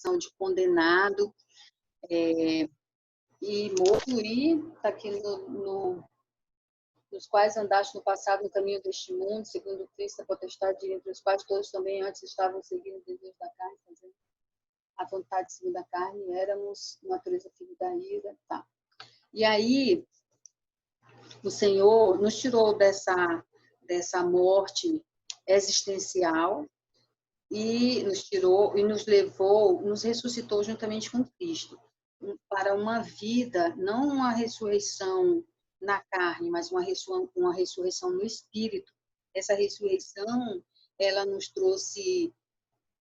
condição de condenado e morto, e está aqui nos quais andaste no passado no caminho deste mundo, segundo Cristo, a potestade entre os quais todos também antes estavam seguindo os desejos da carne, fazendo a vontade segundo a carne, éramos natureza filho da ira, tá. E aí, o Senhor nos tirou dessa morte existencial e nos tirou e nos levou, nos ressuscitou juntamente com Cristo para uma vida, não uma ressurreição na carne, mas uma ressurreição no espírito. Essa ressurreição, ela nos trouxe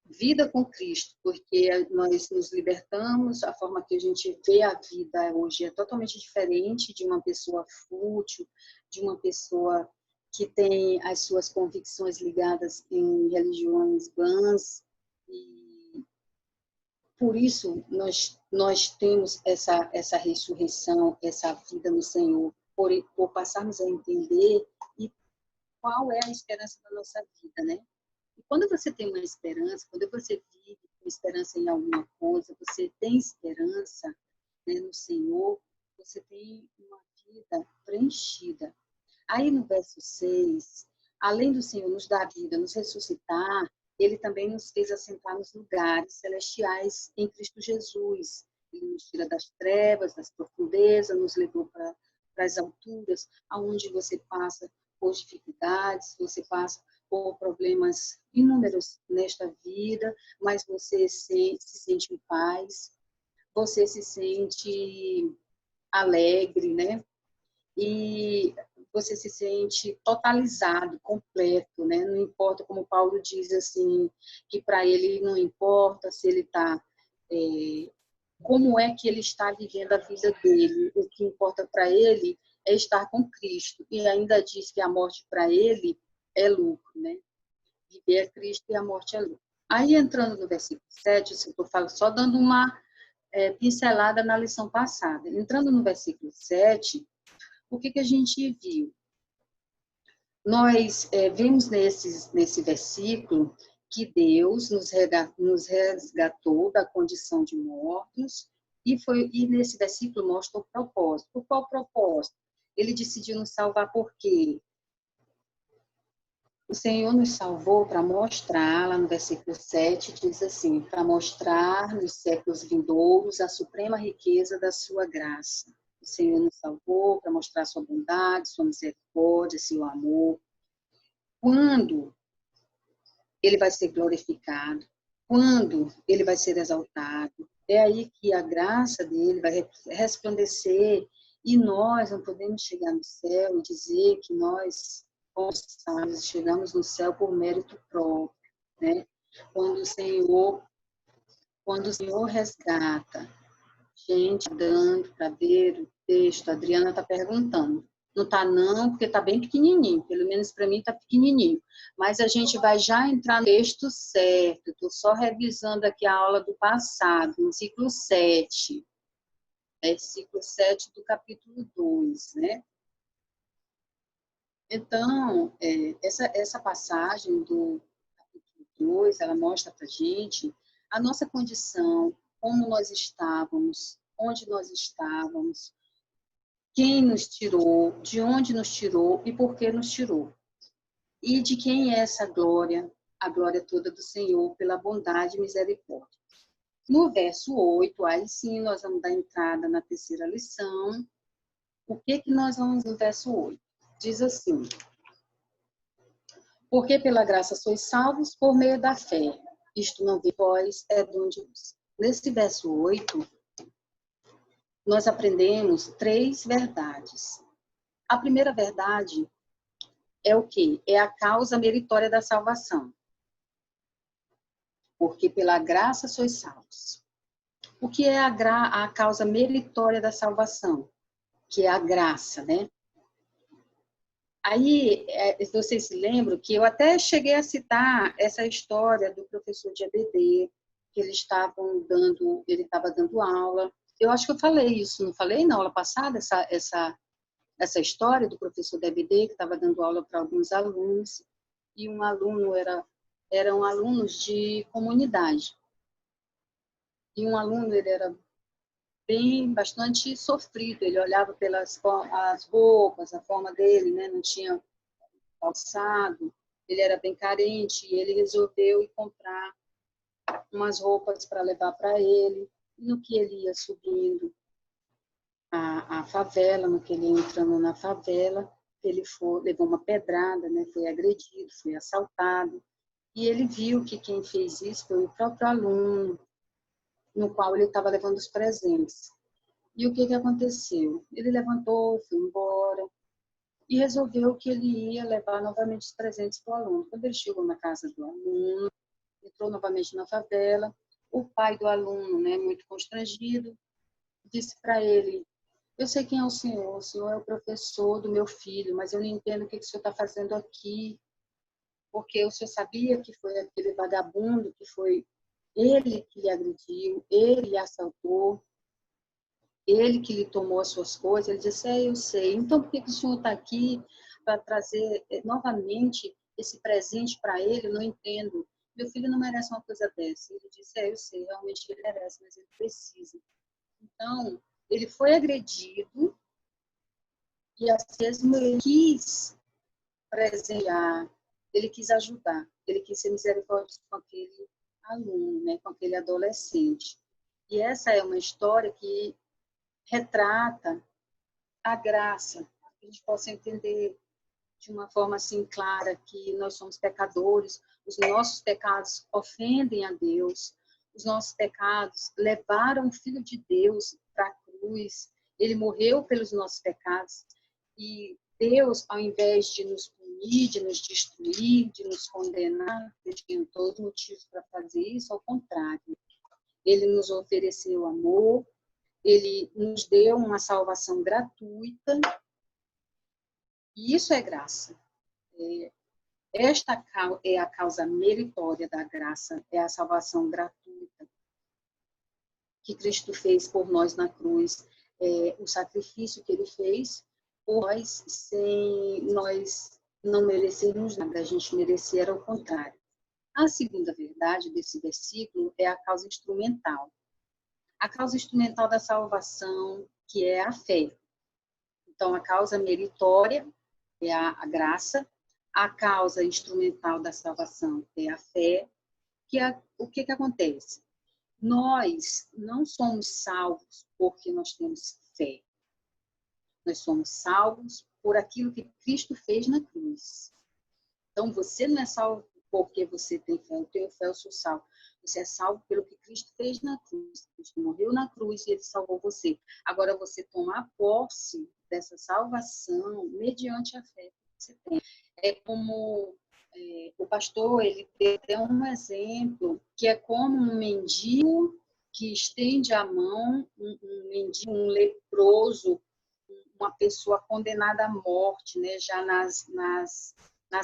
vida com Cristo, porque nós nos libertamos, a forma que a gente vê a vida hoje é totalmente diferente de uma pessoa fútil, de uma pessoa que tem as suas convicções ligadas em religiões vãs, e por isso nós temos essa ressurreição, essa vida no Senhor, por passarmos a entender e qual é a esperança da nossa vida, né? E quando você tem uma esperança, quando você vive com esperança em alguma coisa, você tem esperança, né, no Senhor, você tem uma vida preenchida. Aí no verso 6, além do Senhor nos dar vida, nos ressuscitar, Ele também nos fez assentar nos lugares celestiais em Cristo Jesus. Ele nos tira das trevas, das profundezas, nos levou para as alturas, aonde você passa por dificuldades, você passa por problemas inúmeros nesta vida, mas você se sente em paz, você se sente alegre, né? E você se sente totalizado, completo, né? Não importa, como Paulo diz assim, que para ele não importa se ele está, como é que ele está vivendo a vida dele. O que importa para ele é estar com Cristo. E ainda diz que a morte para ele é lucro, né? Viver é Cristo e a morte é lucro. Aí, entrando no versículo 7, eu estou só dando uma pincelada na lição passada. Entrando no versículo 7, o que a gente viu? Nós vimos nesse versículo que Deus nos resgatou da condição de mortos, e nesse versículo mostra o propósito. Por qual propósito? Ele decidiu nos salvar por quê? O Senhor nos salvou para mostrar, lá no versículo 7, diz assim, para mostrar nos séculos vindouros a suprema riqueza da sua graça. O Senhor nos salvou para mostrar sua bondade, sua misericórdia, seu amor. Quando Ele vai ser glorificado, quando Ele vai ser exaltado, é aí que a graça dele vai resplandecer, e nós não podemos chegar no céu e dizer que nós chegamos no céu por mérito próprio, né? Quando o Senhor resgata, gente, dando para ver o texto, a Adriana está perguntando. Não está não, porque está bem pequenininho, pelo menos para mim está pequenininho. Mas a gente vai já entrar no texto certo, estou só revisando aqui a aula do passado, no ciclo 7. Versículo 7 do capítulo 2, né? Então, essa passagem do capítulo 2, ela mostra para a gente a nossa condição, como nós estávamos, onde nós estávamos, quem nos tirou, de onde nos tirou e por que nos tirou. E de quem é essa glória, a glória toda do Senhor, pela bondade e misericórdia. No verso 8, aí sim nós vamos dar entrada na terceira lição. O que nós vamos no verso 8? Diz assim: porque pela graça sois salvos por meio da fé. Isto não vem de vós, é dom de Deus. Nesse verso 8, nós aprendemos 3 verdades. A primeira verdade é o quê? É a causa meritória da salvação. Porque pela graça sois salvos. O que é a causa meritória da salvação? Que é a graça, né? Aí, vocês se lembram que eu até cheguei a citar essa história do professor de EBD, que ele estava dando aula. Eu acho que eu falei isso, não falei na aula passada, essa história do professor de EBD, que estava dando aula para alguns alunos, e um aluno eram alunos de comunidade. E um aluno, ele era bastante sofrido, ele olhava pelas as roupas, a forma dele, né? Não tinha calçado, ele era bem carente, e ele resolveu ir comprar umas roupas para levar para ele. E no que ele ia subindo a favela, no que ele ia entrando na favela, ele levou uma pedrada, né? Foi agredido, foi assaltado. E ele viu que quem fez isso foi o próprio aluno, no qual ele estava levando os presentes. E o que aconteceu? Ele levantou, foi embora e resolveu que ele ia levar novamente os presentes para o aluno. Quando ele chegou na casa do aluno, entrou novamente na favela, o pai do aluno, né, muito constrangido, disse para ele: eu sei quem é o senhor é o professor do meu filho, mas eu não entendo o que o senhor está fazendo aqui, porque o senhor sabia que foi aquele vagabundo, que foi ele que lhe agrediu, ele lhe assaltou, ele que lhe tomou as suas coisas. Ele disse: eu sei. Então, por que o senhor está aqui para trazer novamente esse presente para ele? Eu não entendo. Meu filho não merece uma coisa dessa. Ele disse: eu sei, realmente ele merece, mas ele precisa. Então, ele foi agredido e, assim mesmo, ele quis presentear, ele quis ajudar, ele quis ser misericordioso com aquele aluno, né, com aquele adolescente. E essa é uma história que retrata a graça, que a gente possa entender de uma forma assim clara que nós somos pecadores, os nossos pecados ofendem a Deus, os nossos pecados levaram o Filho de Deus para a cruz, ele morreu pelos nossos pecados, e Deus, ao invés de nos punir, de nos destruir, de nos condenar, ele tinha todos os motivos para fazer isso, ao contrário, ele nos ofereceu amor, ele nos deu uma salvação gratuita, e isso é graça. Esta é a causa meritória da graça, é a salvação gratuita que Cristo fez por nós na cruz, o sacrifício que ele fez por nós, sem nós não merecermos nada, a gente merecer ao contrário. A segunda verdade desse versículo é a causa instrumental. A causa instrumental da salvação, que é a fé. Então, a causa meritória é a graça, a causa instrumental da salvação é a fé. O que acontece? Nós não somos salvos porque nós temos fé. Nós somos salvos por aquilo que Cristo fez na cruz. Então, você não é salvo porque você tem fé. Eu tenho fé, eu sou salvo. Você é salvo pelo que Cristo fez na cruz. Cristo morreu na cruz e ele salvou você. Agora, você toma posse dessa salvação mediante a fé que você tem. É como o pastor, ele deu um exemplo, que é como um mendigo que estende a mão, um mendigo, um leproso, uma pessoa condenada à morte, né, já nas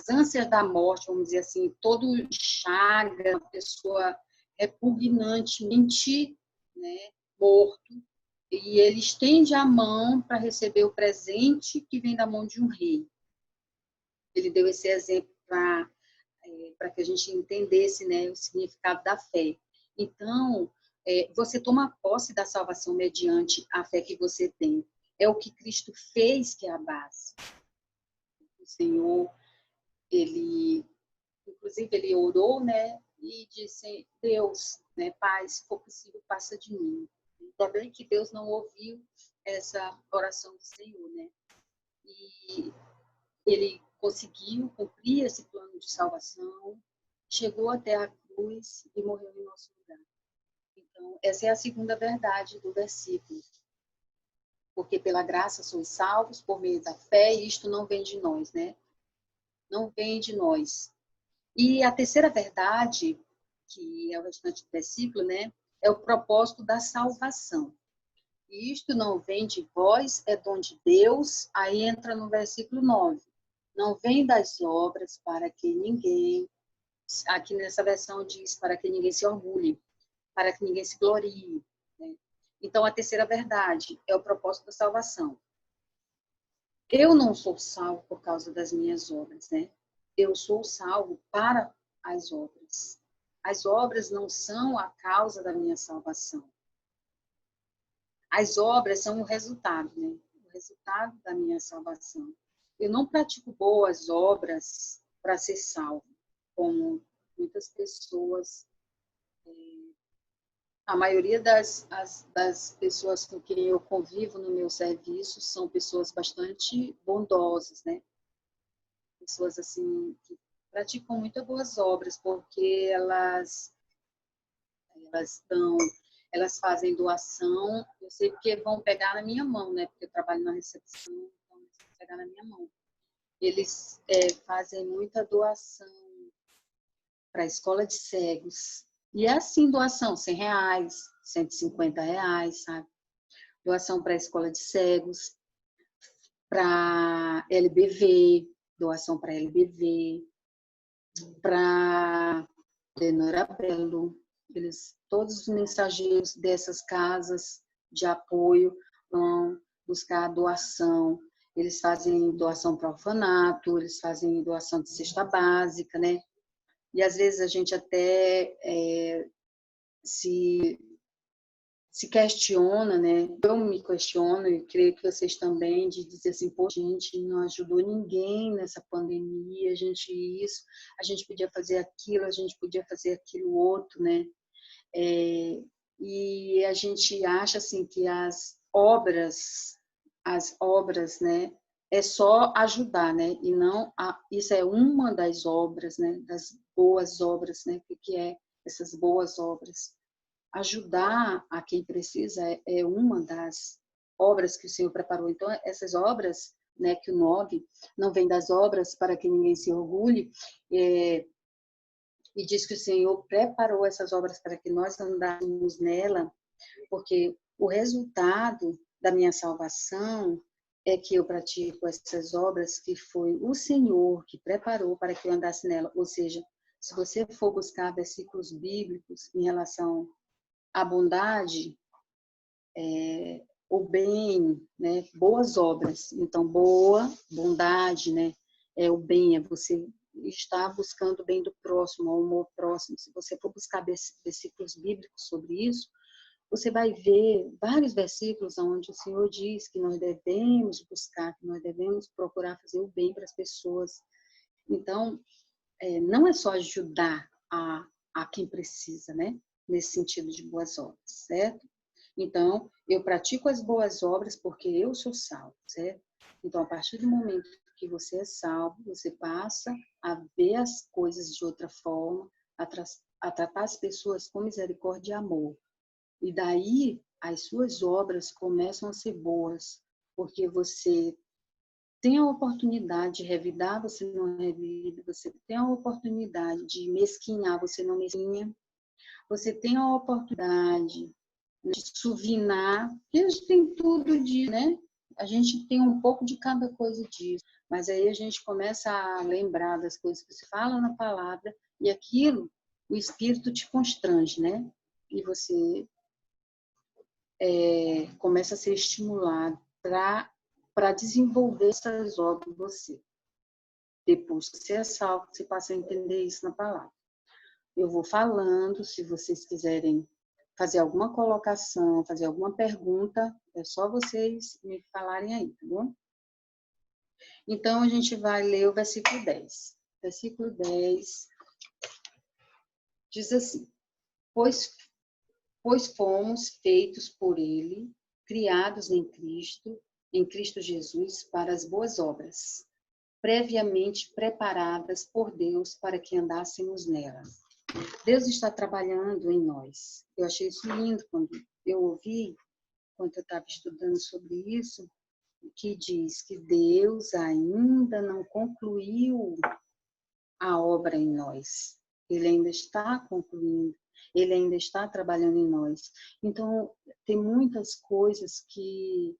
ânsias da morte, vamos dizer assim, todo chaga, uma pessoa repugnantemente, né, morto, e ele estende a mão para receber o presente que vem da mão de um rei. Ele deu esse exemplo para que a gente entendesse, né, o significado da fé. Então, você toma posse da salvação mediante a fé que você tem. É o que Cristo fez que é a base. O Senhor, inclusive, ele orou, né, e disse: Deus, né, Pai, se for possível, passa de mim. Ainda bem que Deus não ouviu essa oração do Senhor, né? E ele conseguiu cumprir esse plano de salvação, chegou até a cruz e morreu em nosso lugar. Então, essa é a segunda verdade do versículo. Porque pela graça sois salvos por meio da fé, e isto não vem de nós, né? Não vem de nós. E a terceira verdade, que é o restante do versículo, né? É o propósito da salvação. E isto não vem de vós, é dom de Deus. Aí entra no versículo 9. Não vem das obras para que ninguém, aqui nessa versão diz, para que ninguém se orgulhe, para que ninguém se glorie. Né? Então, a terceira verdade é o propósito da salvação. Eu não sou salvo por causa das minhas obras, né? Eu sou salvo para as obras. As obras não são a causa da minha salvação. As obras são o resultado, né? O resultado da minha salvação. Eu não pratico boas obras para ser salvo, como muitas pessoas. A maioria das pessoas com quem eu convivo no meu serviço são pessoas bastante bondosas, né? Pessoas assim que praticam muitas boas obras, porque elas fazem doação. Eu sei porque vão pegar na minha mão, né? Porque eu trabalho na recepção, então eles vão pegar na minha mão. Eles fazem muita doação para a escola de cegos. E é assim, doação, R$100, R$150, sabe? Doação para a escola de cegos, para LBV, doação para LBV, para Lenora Belo. Todos os mensageiros dessas casas de apoio vão buscar doação. Eles fazem doação para orfanato, eles fazem doação de cesta básica, né? E às vezes a gente até se questiona, né? Eu me questiono e creio que vocês também, de dizer assim, pô, a gente não ajudou ninguém nessa pandemia, a gente podia fazer aquilo, a gente podia fazer aquilo outro, né? E a gente acha assim que as obras, né, é só ajudar, né? E não isso é uma das obras, né? Das boas obras, né? O que é essas boas obras? Ajudar a quem precisa é uma das obras que o Senhor preparou. Então, essas obras, né, que o 9 não vem das obras para que ninguém se orgulhe, e diz que o Senhor preparou essas obras para que nós andássemos nela, porque o resultado da minha salvação é que eu pratico essas obras que foi o Senhor que preparou para que eu andasse nela. Ou seja, se você for buscar versículos bíblicos em relação à bondade, o bem, né, boas obras. Então, bondade, né, é o bem, é você estar buscando o bem do próximo, o amor próximo. Se você for buscar versículos bíblicos sobre isso, você vai ver vários versículos onde o Senhor diz que nós devemos buscar, que nós devemos procurar fazer o bem para as pessoas. Então, não é só ajudar a quem precisa, né? Nesse sentido de boas obras, certo? Então, eu pratico as boas obras porque eu sou salvo, certo? Então, a partir do momento que você é salvo, você passa a ver as coisas de outra forma, a tratar as pessoas com misericórdia e amor. E daí, as suas obras começam a ser boas, porque você tem a oportunidade de revidar, você não revida, você tem a oportunidade de mesquinhar, você não mesquinha, você tem a oportunidade de suvinar, porque a gente tem tudo disso, né? A gente tem um pouco de cada coisa disso, mas aí a gente começa a lembrar das coisas que se fala na palavra e aquilo, o Espírito te constrange, né? E você começa a ser estimulado para desenvolver essas obras em você. Depois que você é salvo, você passa a entender isso na palavra. Eu vou falando, se vocês quiserem fazer alguma colocação, fazer alguma pergunta, é só vocês me falarem aí, tá bom? Então, a gente vai ler o versículo 10. Versículo 10 diz assim: Pois fomos feitos por Ele, criados em Cristo Jesus, para as boas obras, previamente preparadas por Deus para que andássemos nelas. Deus está trabalhando em nós. Eu achei isso lindo quando eu ouvi, quando eu estava estudando sobre isso, que diz que Deus ainda não concluiu a obra em nós. Ele ainda está concluindo, ele ainda está trabalhando em nós. Então, tem muitas coisas que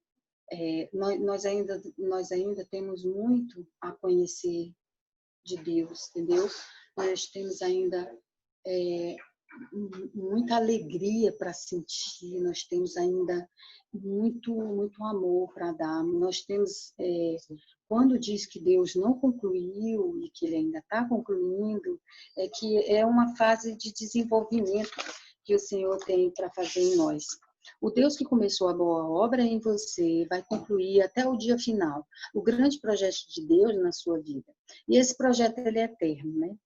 nós ainda temos muito a conhecer de Deus, entendeu? Nós temos ainda muita alegria para sentir, nós temos ainda muito amor para dar. Nós temos, quando diz que Deus não concluiu e que Ele ainda está concluindo, é que é uma fase de desenvolvimento que o Senhor tem para fazer em nós. O Deus que começou a boa obra em você vai concluir até o dia final o grande projeto de Deus na sua vida. E esse projeto ele é eterno, né?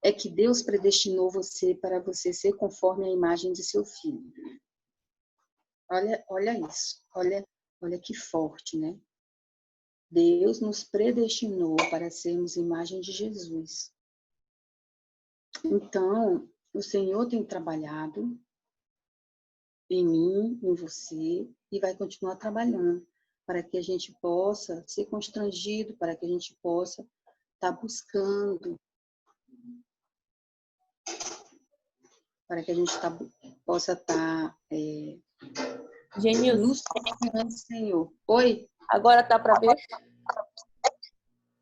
É que Deus predestinou você para você ser conforme a imagem de seu filho. Olha isso, olha que forte, né? Deus nos predestinou para sermos imagem de Jesus. Então, o Senhor tem trabalhado em mim, em você, e vai continuar trabalhando para que a gente possa ser constrangido, para que a gente possa estar buscando, para que a gente possa estar Genilson, nos confiando, Senhor. Oi? agora tá para ver?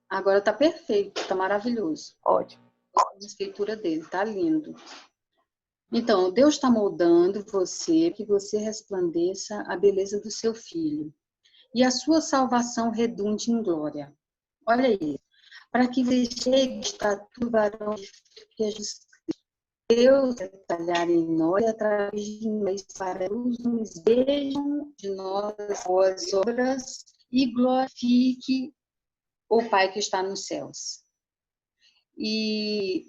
Agora tá perfeito, tá maravilhoso. Ótimo. A escritura dele tá lindo. Então, Deus está moldando você, que você resplandeça a beleza do seu filho. E a sua salvação redunde em glória. Olha aí. Para que você chegue a estatura varão de Jesus. Deus vai trabalhar em nós através de nós para que nos vejam de nossas boas obras e glorifique o Pai que está nos céus. E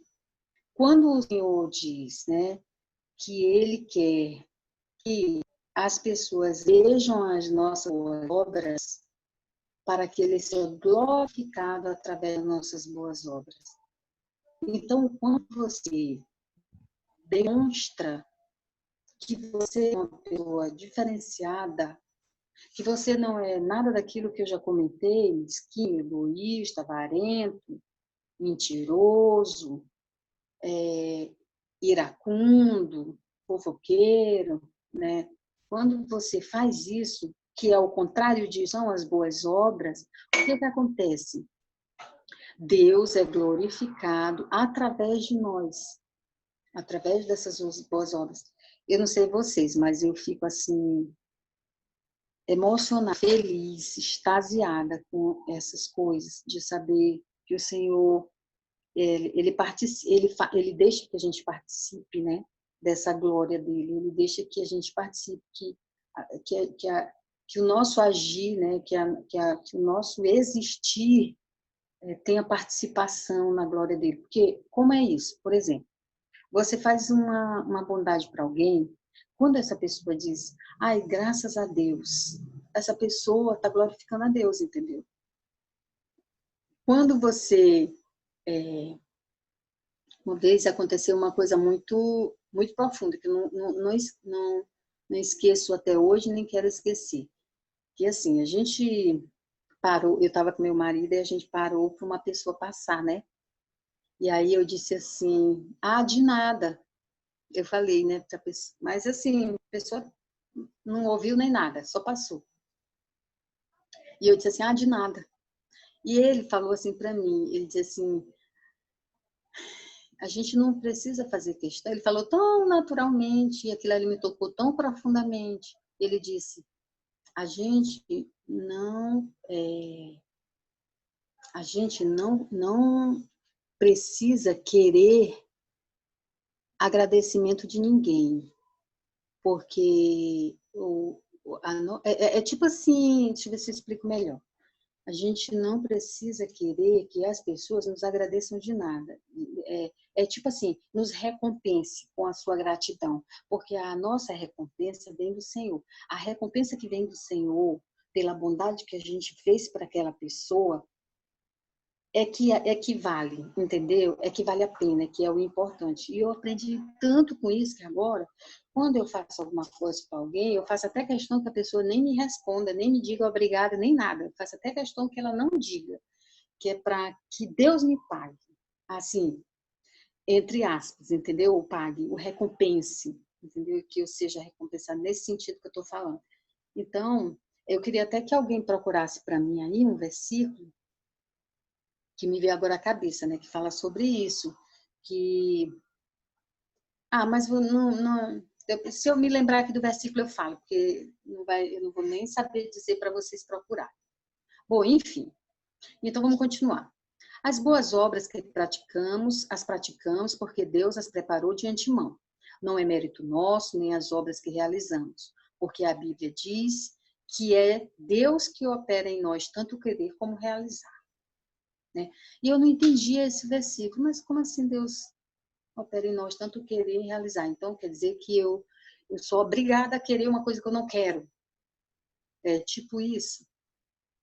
quando o Senhor diz, né, que Ele quer que as pessoas vejam as nossas boas obras para que Ele seja glorificado através das nossas boas obras. Então, quando você demonstra que você é uma pessoa diferenciada, que você não é nada daquilo que eu já comentei, mesquinho, egoísta, avarento, mentiroso, iracundo, fofoqueiro, né? Quando você faz isso, que é o contrário disso, são as boas obras, o que acontece? Deus é glorificado através de nós, através dessas boas obras. Eu não sei vocês, mas eu fico assim, emocionada, feliz, extasiada com essas coisas, de saber que o Senhor ele deixa que a gente participe, né, dessa glória dele. Ele deixa que a gente participe, que o nosso agir, né, que o nosso existir tenha participação na glória dele. Porque como é isso? Por exemplo, você faz uma bondade para alguém, quando essa pessoa diz, ai, graças a Deus, essa pessoa está glorificando a Deus, entendeu? Quando você uma vez aconteceu uma coisa muito profunda, que eu não esqueço até hoje, nem quero esquecer. Que assim, a gente parou, eu estava com meu marido e a gente parou para uma pessoa passar, né? E aí eu disse assim, de nada. Eu falei, né, pra pessoa, mas assim, a pessoa não ouviu nem nada, só passou. E eu disse assim, de nada. E ele falou assim para mim, ele disse assim, a gente não precisa fazer questão. Ele falou tão naturalmente, e aquilo ali me tocou tão profundamente. Ele disse, a gente não precisa querer agradecimento de ninguém, porque é tipo assim, deixa eu ver se eu explico melhor. A gente não precisa querer que as pessoas nos agradeçam de nada. É tipo assim, nos recompense com a sua gratidão, porque a nossa recompensa vem do Senhor. A recompensa que vem do Senhor, pela bondade que a gente fez para aquela pessoa, é que vale, entendeu? É que vale a pena, que é o importante. E eu aprendi tanto com isso que agora, quando eu faço alguma coisa para alguém, eu faço até questão que a pessoa nem me responda, nem me diga obrigada, nem nada. Eu faço até questão que ela não diga, que é para que Deus me pague. Assim, entre aspas, entendeu? O pague, o recompense, entendeu? Que eu seja recompensado nesse sentido que eu estou falando. Então, eu queria até que alguém procurasse para mim aí um versículo que me veio agora à cabeça, né, que fala sobre isso, que Mas se eu me lembrar aqui do versículo, eu falo, porque eu não vou nem saber dizer para vocês procurar. Bom, enfim. Então, vamos continuar. As boas obras que praticamos, as praticamos porque Deus as preparou de antemão. Não é mérito nosso, nem as obras que realizamos, porque a Bíblia diz que é Deus que opera em nós tanto querer como realizar. Né? E eu não entendia esse versículo, mas como assim Deus opera em nós tanto querer e realizar? Então, quer dizer que eu sou obrigada a querer uma coisa que eu não quero. É tipo isso?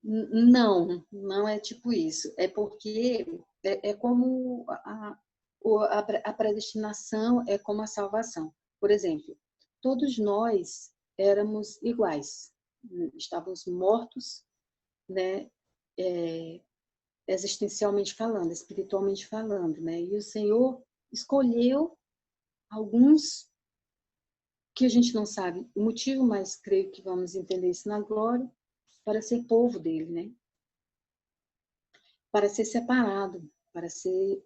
Não, não é tipo isso. É porque é como a predestinação é como a salvação. Por exemplo, todos nós éramos iguais. Estávamos mortos, né? Existencialmente falando, espiritualmente falando, né? E o Senhor escolheu alguns que a gente não sabe o motivo, mas creio que vamos entender isso na glória, para ser povo dele, né? Para ser separado, para ser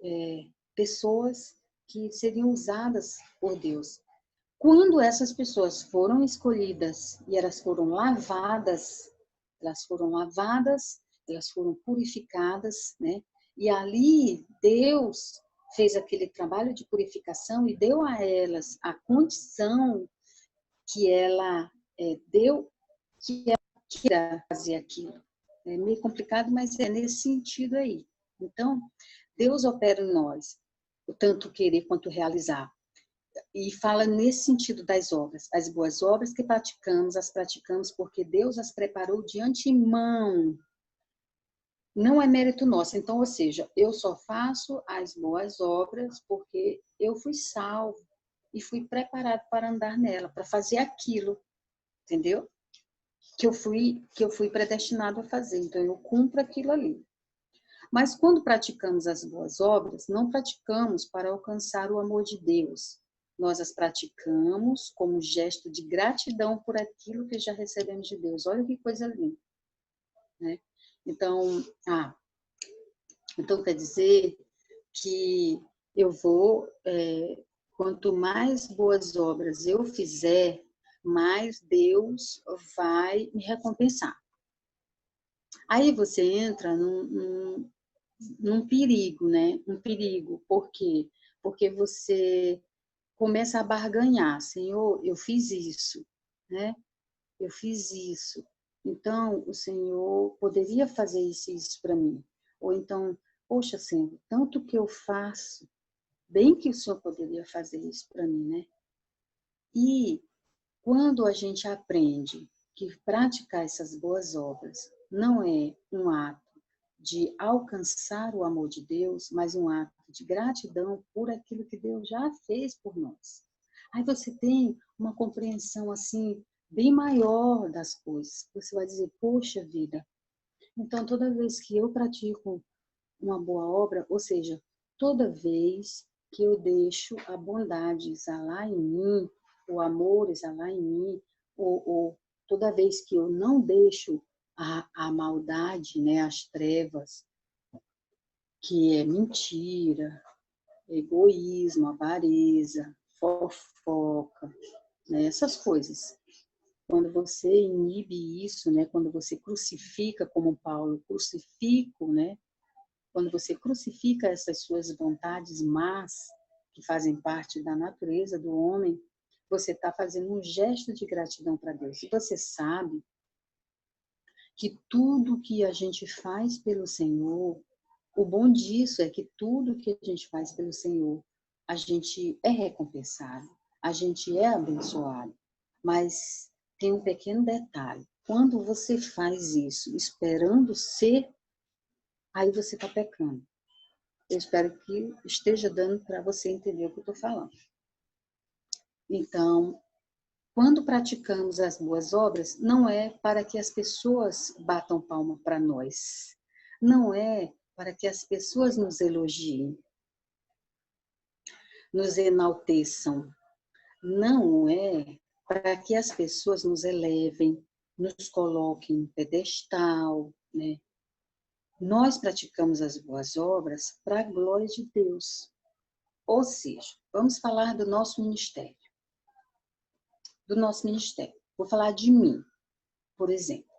pessoas que seriam usadas por Deus. Quando essas pessoas foram escolhidas e elas foram lavadas, elas foram purificadas, né? E ali Deus fez aquele trabalho de purificação e deu a elas a condição que ela deu, que ela queira fazer aquilo. É meio complicado, mas é nesse sentido aí. Então, Deus opera em nós, o tanto querer quanto realizar. E fala nesse sentido das obras. As boas obras que praticamos, as praticamos porque Deus as preparou de antemão. Não é mérito nosso. Então, ou seja, eu só faço as boas obras porque eu fui salvo e fui preparado para andar nela, para fazer aquilo, entendeu? Que eu fui predestinado a fazer. Então, eu cumpro aquilo ali. Mas quando praticamos as boas obras, não praticamos para alcançar o amor de Deus. Nós as praticamos como gesto de gratidão por aquilo que já recebemos de Deus. Olha que coisa linda, né? Então, então quer dizer que eu vou, quanto mais boas obras eu fizer, mais Deus vai me recompensar. Aí você entra num perigo, né? Um perigo. Por quê? Porque você começa a barganhar. Senhor, eu fiz isso, né? Eu fiz isso. Então, o Senhor poderia fazer isso para mim. Ou então, poxa, Senhor, tanto que eu faço, bem que o Senhor poderia fazer isso para mim, né? E quando a gente aprende que praticar essas boas obras não é um ato de alcançar o amor de Deus, mas um ato de gratidão por aquilo que Deus já fez por nós. Aí você tem uma compreensão assim bem maior das coisas. Você vai dizer, poxa vida, então toda vez que eu pratico uma boa obra, ou seja, toda vez que eu deixo a bondade exalar em mim, o amor exalar em mim, ou toda vez que eu não deixo a maldade, né, as trevas, que é mentira, egoísmo, avareza, fofoca, né, essas coisas. Quando você inibe isso, né, quando você crucifica, como Paulo, crucifico, né, quando você crucifica essas suas vontades más, que fazem parte da natureza do homem, você está fazendo um gesto de gratidão para Deus. E você sabe que tudo que a gente faz pelo Senhor, o bom disso é que tudo que a gente faz pelo Senhor, a gente é recompensado, a gente é abençoado. Mas tem um pequeno detalhe. Quando você faz isso esperando ser, aí você está pecando. Eu espero que esteja dando para você entender o que eu estou falando. Então, quando praticamos as boas obras, não é para que as pessoas batam palma para nós. Não é para que as pessoas nos elogiem, nos enalteçam. Não é para que as pessoas nos elevem, nos coloquem em pedestal, né? Nós praticamos as boas obras para a glória de Deus. Ou seja, vamos falar do nosso ministério. Do nosso ministério. Vou falar de mim, por exemplo.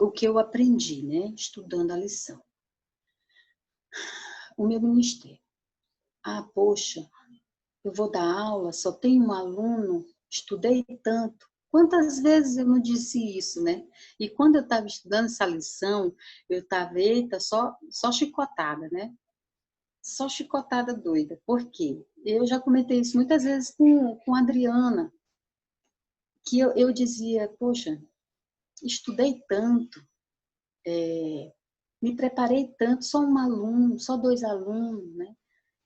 O que eu aprendi, né? Estudando a lição. O meu ministério. Ah, poxa, eu vou dar aula, só tenho um aluno, estudei tanto. Quantas vezes eu não disse isso, né? E quando eu estava estudando essa lição, eu estava, eita, só chicotada, né? Só chicotada doida. Por quê? Eu já comentei isso muitas vezes com a Adriana, que eu dizia, poxa, estudei tanto, me preparei tanto, só um aluno, só 2 alunos, né?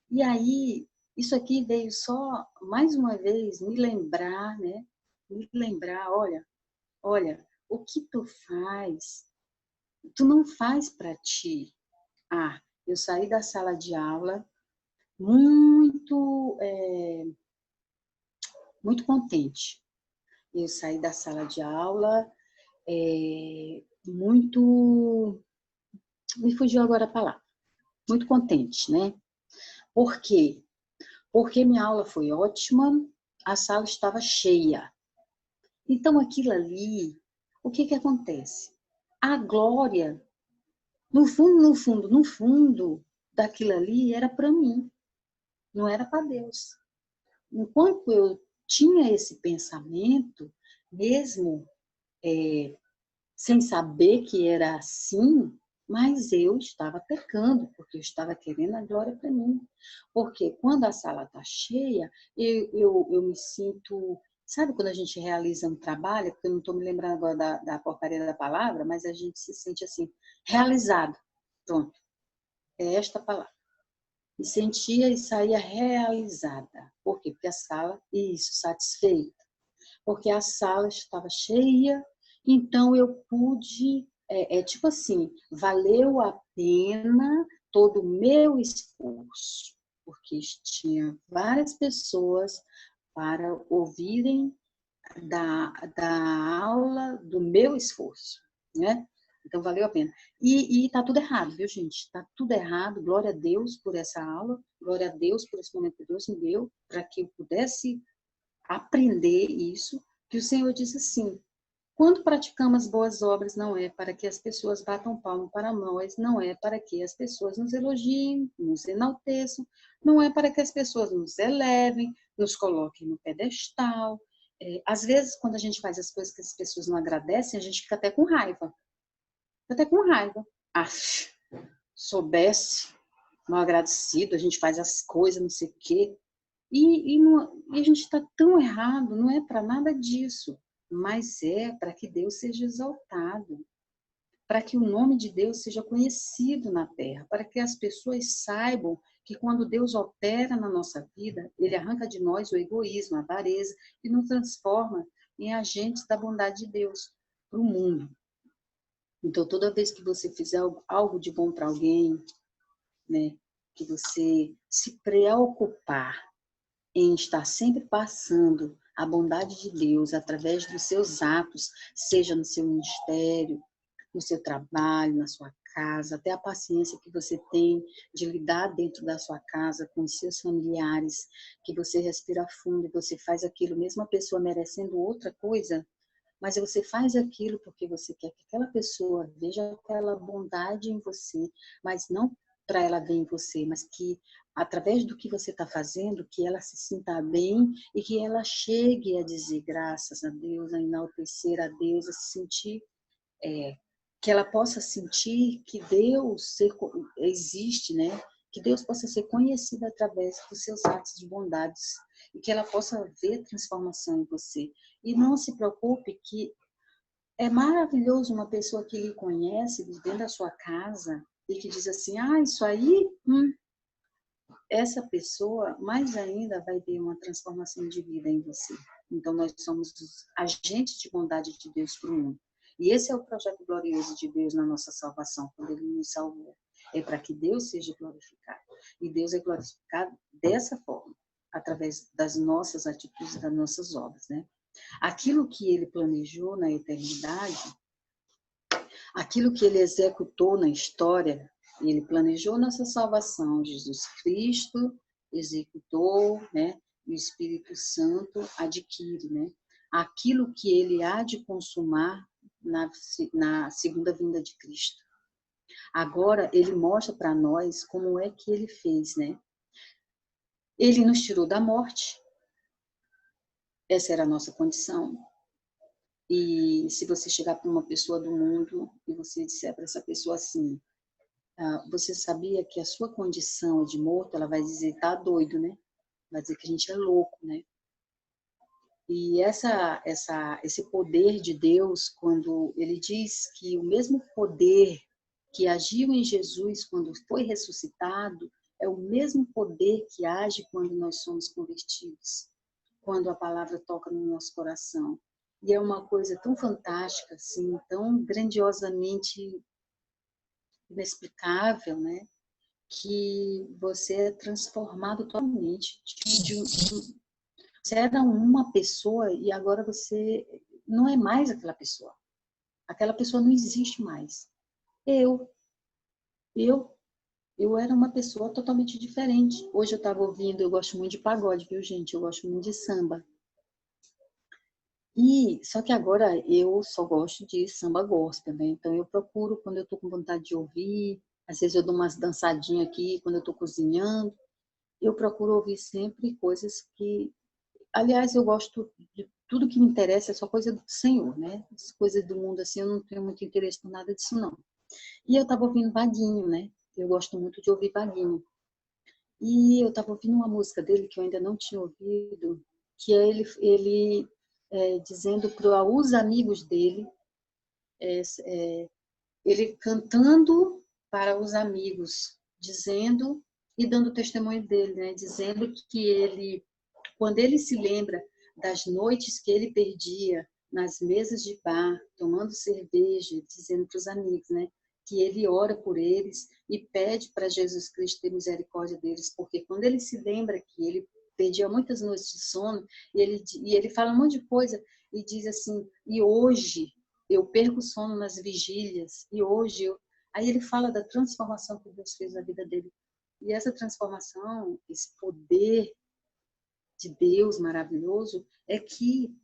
E aí, isso aqui veio só, mais uma vez, me lembrar, né? Me lembrar, olha, o que tu não faz para ti. Ah, eu saí da sala de aula muito, muito contente. Eu saí da sala de aula muito, me fugiu agora a palavra, muito contente, né? Por quê? Porque minha aula foi ótima, a sala estava cheia. Então, aquilo ali, o que que acontece? A glória, no fundo, daquilo ali era para mim, não era para Deus. Enquanto eu tinha esse pensamento, mesmo sem saber que era assim, mas eu estava pecando, porque eu estava querendo a glória para mim. Porque quando a sala está cheia, eu me sinto... Sabe quando a gente realiza um trabalho, porque eu não estou me lembrando agora da porcaria da palavra, mas a gente se sente assim, realizado. Pronto, é esta palavra. Me sentia e saía realizada. Por quê? Porque a sala, isso, satisfeita. Porque a sala estava cheia, então eu pude, tipo assim, valeu a pena todo o meu esforço, porque tinha várias pessoas para ouvirem da aula do meu esforço, né? Então, valeu a pena. E tá tudo errado, viu, gente? Tá tudo errado. Glória a Deus por essa aula. Glória a Deus por esse momento que Deus me deu, para que eu pudesse aprender isso, que o Senhor diz assim: quando praticamos boas obras, não é para que as pessoas batam palmo para nós, não é para que as pessoas nos elogiem, nos enalteçam, não é para que as pessoas nos elevem, nos coloquem no pedestal. Às vezes, quando a gente faz as coisas que as pessoas não agradecem, a gente fica até com raiva. Fica até com raiva. Ah, soubesse, mal agradecido, a gente faz as coisas, não sei o quê. E a gente está tão errado, não é para nada disso, mas é para que Deus seja exaltado, para que o nome de Deus seja conhecido na terra, para que as pessoas saibam que quando Deus opera na nossa vida, Ele arranca de nós o egoísmo, a avareza e nos transforma em agentes da bondade de Deus para o mundo. Então, toda vez que você fizer algo de bom para alguém, né, que você se preocupar em estar sempre passando a bondade de Deus através dos seus atos, seja no seu ministério, no seu trabalho, na sua casa, até a paciência que você tem de lidar dentro da sua casa com os seus familiares, que você respira fundo e você faz aquilo, mesmo a pessoa merecendo outra coisa, mas você faz aquilo porque você quer que aquela pessoa veja aquela bondade em você, mas não para ela ver em você, mas que através do que você está fazendo, que ela se sinta bem e que ela chegue a dizer graças a Deus, a enaltecer a Deus, a se sentir, que ela possa sentir que Deus existe, né? Que Deus possa ser conhecido através dos seus atos de bondades e que ela possa ver transformação em você. E não se preocupe que é maravilhoso uma pessoa que lhe conhece de dentro da sua casa e que diz assim, isso aí, essa pessoa mais ainda vai ver uma transformação de vida em você. Então, nós somos os agentes de bondade de Deus para o mundo. E esse é o projeto glorioso de Deus na nossa salvação, quando Ele nos salvou. É para que Deus seja glorificado. E Deus é glorificado dessa forma, através das nossas atitudes, das nossas obras, né? Aquilo que Ele planejou na eternidade, aquilo que Ele executou na história, Ele planejou nossa salvação, Jesus Cristo executou, né? E o Espírito Santo adquire, né? Aquilo que ele há de consumar na segunda vinda de Cristo. Agora, ele mostra para nós como é que ele fez, né? Ele nos tirou da morte, essa era a nossa condição. E se você chegar para uma pessoa do mundo e você disser para essa pessoa assim, você sabia que a sua condição é de morto? Ela vai dizer, tá doido, né? Vai dizer que a gente é louco, né? E esse poder de Deus, quando ele diz que o mesmo poder que agiu em Jesus quando foi ressuscitado, é o mesmo poder que age quando nós somos convertidos, quando a palavra toca no nosso coração. E é uma coisa tão fantástica, assim, tão grandiosamente inexplicável, né? Que você é transformado totalmente. Você era uma pessoa e agora você não é mais aquela pessoa. Aquela pessoa não existe mais. Eu era uma pessoa totalmente diferente. Hoje eu estava ouvindo, eu gosto muito de pagode, viu, gente? Eu gosto muito de samba. Só que agora eu só gosto de samba gospel, né? Então eu procuro, quando eu estou com vontade de ouvir, às vezes eu dou umas dançadinhas aqui, quando eu estou cozinhando, eu procuro ouvir sempre coisas que... Aliás, eu gosto de tudo que me interessa, é só coisa do Senhor, né? As coisas do mundo, assim, eu não tenho muito interesse por nada disso, não. E eu estava ouvindo Vaguinho, né? Eu gosto muito de ouvir Vaguinho. E eu estava ouvindo uma música dele que eu ainda não tinha ouvido, que é ele dizendo para os amigos dele, ele cantando para os amigos, dizendo e dando testemunho dele, né? Dizendo que ele, quando ele se lembra das noites que ele perdia nas mesas de bar, tomando cerveja, dizendo para os amigos, né? Que ele ora por eles e pede para Jesus Cristo ter misericórdia deles, porque quando ele se lembra que ele perdia muitas noites de sono, e ele fala um monte de coisa, e diz assim, e hoje eu perco o sono nas vigílias, e hoje eu... Aí ele fala da transformação que Deus fez na vida dele. E essa transformação, esse poder de Deus maravilhoso, é que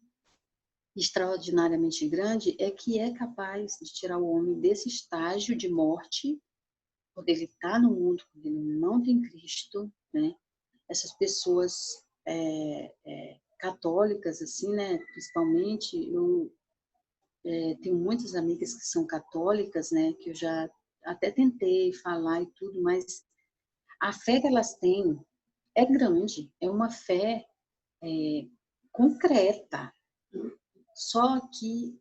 extraordinariamente grande, é que é capaz de tirar o homem desse estágio de morte, quando ele está no mundo, quando ele não tem Cristo, né? Essas pessoas católicas, assim, né? Principalmente, eu tenho muitas amigas que são católicas, né? Que eu já até tentei falar e tudo, mas a fé que elas têm é grande, é uma fé concreta. Só que,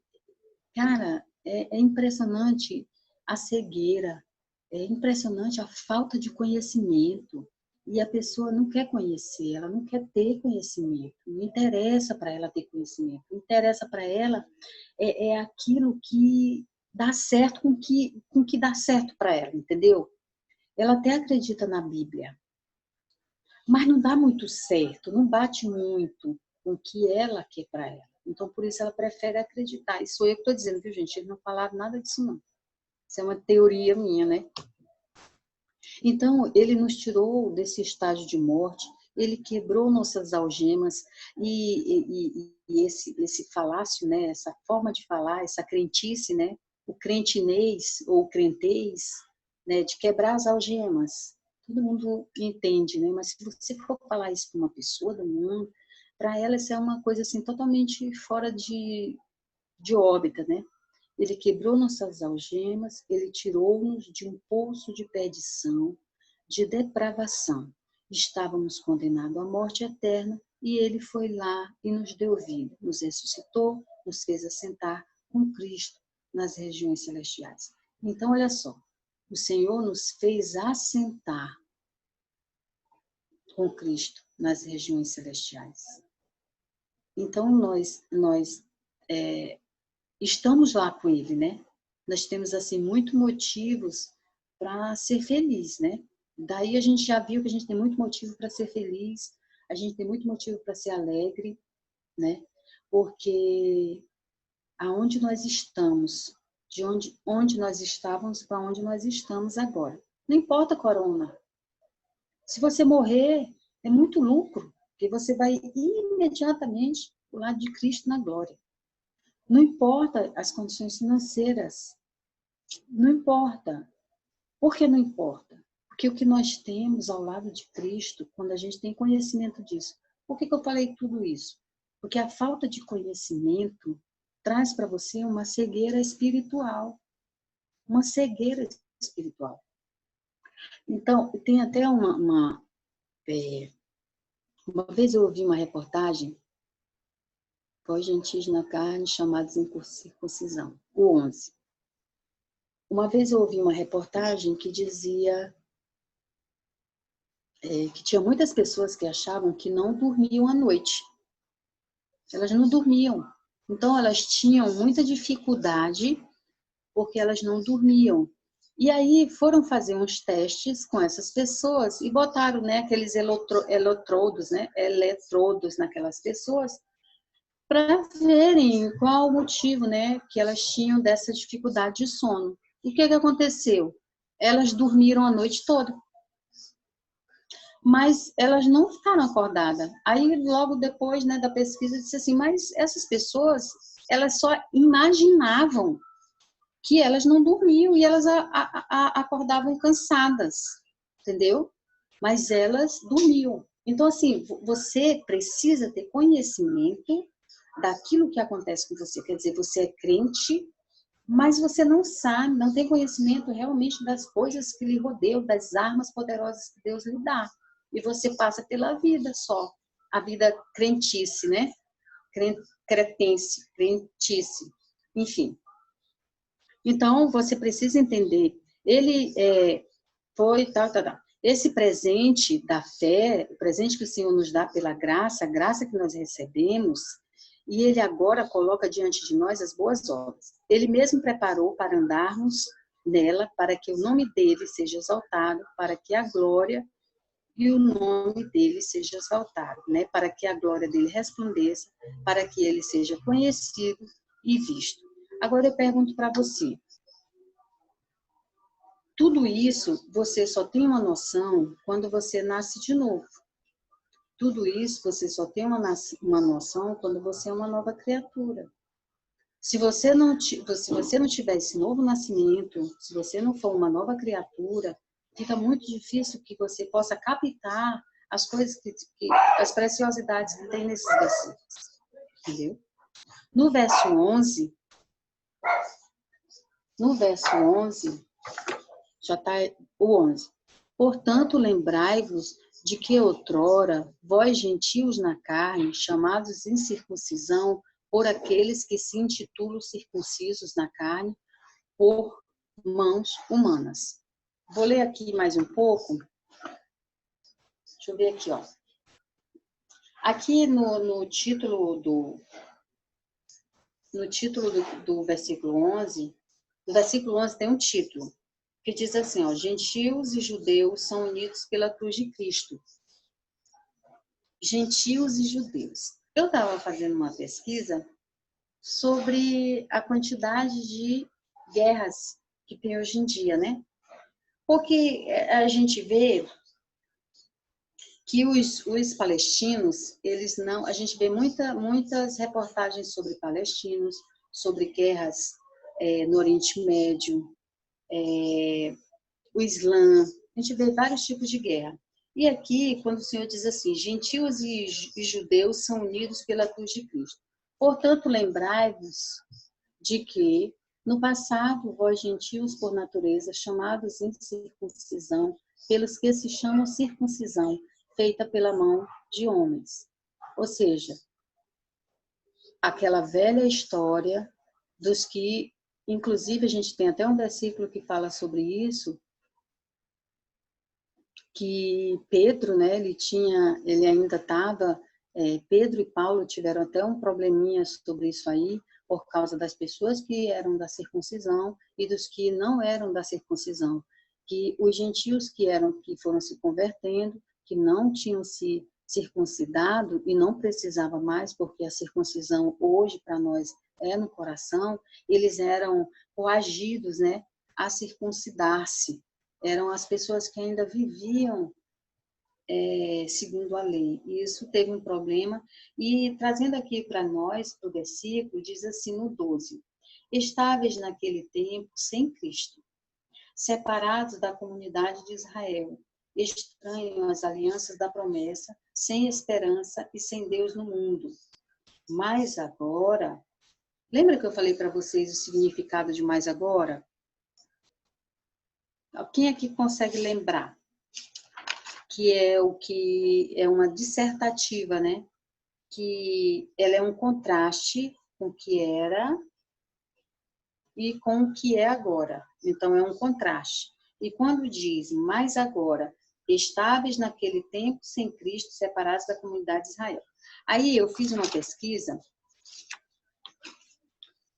cara, é impressionante a cegueira, é impressionante a falta de conhecimento. E a pessoa não quer conhecer, ela não quer ter conhecimento. Não interessa para ela ter conhecimento. Não interessa para ela aquilo que dá certo com que dá certo para ela, entendeu? Ela até acredita na Bíblia, mas não dá muito certo, não bate muito com o que ela quer para ela. Então, por isso, ela prefere acreditar. Isso sou eu que estou dizendo, viu, gente? Eles não falaram nada disso, não. Isso é uma teoria minha, né? Então, ele nos tirou desse estágio de morte, ele quebrou nossas algemas, e esse falácio, né? Essa forma de falar, essa crentice, né? O crentinês ou crentez, né? De quebrar as algemas. Todo mundo entende, né? Mas se você for falar isso para uma pessoa do mundo, para ela isso é uma coisa assim totalmente fora de órbita, né? Ele quebrou nossas algemas, ele tirou-nos de um poço de perdição, de depravação. Estávamos condenados à morte eterna e ele foi lá e nos deu vida, nos ressuscitou, nos fez assentar com Cristo nas regiões celestiais. Então, olha só, o Senhor nos fez assentar com Cristo nas regiões celestiais. Então, nós estamos lá com Ele, né? Nós temos, assim, muitos motivos para ser feliz, né? Daí a gente já viu que a gente tem muito motivo para ser feliz, a gente tem muito motivo para ser alegre, né? Porque aonde nós estamos, de onde nós estávamos para onde nós estamos agora. Não importa, corona. Se você morrer, É muito lucro, porque você vai imediatamente para o lado de Cristo na glória. Não importa as condições financeiras, não importa. Por que não importa? Porque o que nós temos ao lado de Cristo, quando a gente tem conhecimento disso. Por que eu falei tudo isso? Porque a falta de conhecimento traz para você uma cegueira espiritual. Uma cegueira espiritual. Então, tem até uma vez eu ouvi uma reportagem, pós gentis na carne, chamados em circuncisão, o 11. Uma vez eu ouvi uma reportagem que dizia que tinha muitas pessoas que achavam que não dormiam à noite. Elas não dormiam. Então, elas tinham muita dificuldade porque elas não dormiam. E aí foram fazer uns testes com essas pessoas e botaram, né, aqueles eletrodos, né, eletrodos naquelas pessoas para verem qual o motivo, né, que elas tinham dessa dificuldade de sono. O que aconteceu? Elas dormiram a noite toda. Mas elas não ficaram acordadas. Aí, logo depois, né, da pesquisa, disse assim, mas essas pessoas, elas só imaginavam que elas não dormiam e elas acordavam cansadas, entendeu? Mas elas dormiam. Então, assim, você precisa ter conhecimento daquilo que acontece com você. Quer dizer, você é crente, mas você não sabe, não tem conhecimento realmente das coisas que lhe rodeiam, das armas poderosas que Deus lhe dá. E você passa pela vida só, a vida crentice, né? Cretense, crentice, enfim. Então, você precisa entender, ele foi tal. Esse presente da fé, o presente que o Senhor nos dá pela graça, a graça que nós recebemos, e ele agora coloca diante de nós as boas obras. Ele mesmo preparou para andarmos nela, para que o nome dele seja exaltado, para que a glória e o nome dele seja exaltado, né? Para que a glória dele resplandeça, para que ele seja conhecido e visto. Agora eu pergunto para você, tudo isso você só tem uma noção quando você nasce de novo. Tudo isso você só tem uma noção quando você é uma nova criatura. Se você não tiver esse novo nascimento, se você não for uma nova criatura, fica muito difícil que você possa captar as coisas, as preciosidades que tem nesses versículos. Entendeu? No verso 11, já está o 11. Portanto, lembrai-vos de que outrora, vós gentios na carne, chamados incircuncisão, por aqueles que se intitulam circuncisos na carne, por mãos humanas. Vou ler aqui mais um pouco. Deixa eu ver aqui, ó. Aqui no título do versículo 11, no versículo 11 tem um título, que diz assim, ó, gentios e judeus são unidos pela cruz de Cristo. Gentios e judeus. Eu estava fazendo uma pesquisa sobre a quantidade de guerras que tem hoje em dia, né? Porque a gente vê que os palestinos, eles não... A gente vê muitas reportagens sobre palestinos, sobre guerras no Oriente Médio, o Islã, a gente vê vários tipos de guerra. E aqui, quando o Senhor diz assim, gentios e judeus são unidos pela cruz de Cristo. Portanto, lembrai-vos de que, no passado, vós gentios por natureza, chamados em circuncisão, pelos que se chamam circuncisão, feita pela mão de homens. Ou seja, aquela velha história dos que, inclusive a gente tem até um versículo que fala sobre isso, que Pedro, né, ele ainda estava, Pedro e Paulo tiveram até um probleminha sobre isso aí, por causa das pessoas que eram da circuncisão e dos que não eram da circuncisão, que os gentios que foram se convertendo, que não tinham se circuncidado e não precisava mais, porque a circuncisão hoje para nós é no coração, eles eram coagidos, né, a circuncidar-se. Eram as pessoas que ainda viviam segundo a lei. E isso teve um problema. E trazendo aqui para nós, para o versículo, diz assim no 12: estáveis naquele tempo sem Cristo, separados da comunidade de Israel, estranhos às alianças da promessa, sem esperança e sem Deus no mundo. Mas agora, lembra que eu falei para vocês o significado de mais agora? Quem aqui consegue lembrar? Que é uma dissertativa, né? Que ela é um contraste com o que era e com o que é agora. Então, é um contraste. E quando diz, mas agora, estáveis naquele tempo sem Cristo, separados da comunidade de Israel. Aí eu fiz uma pesquisa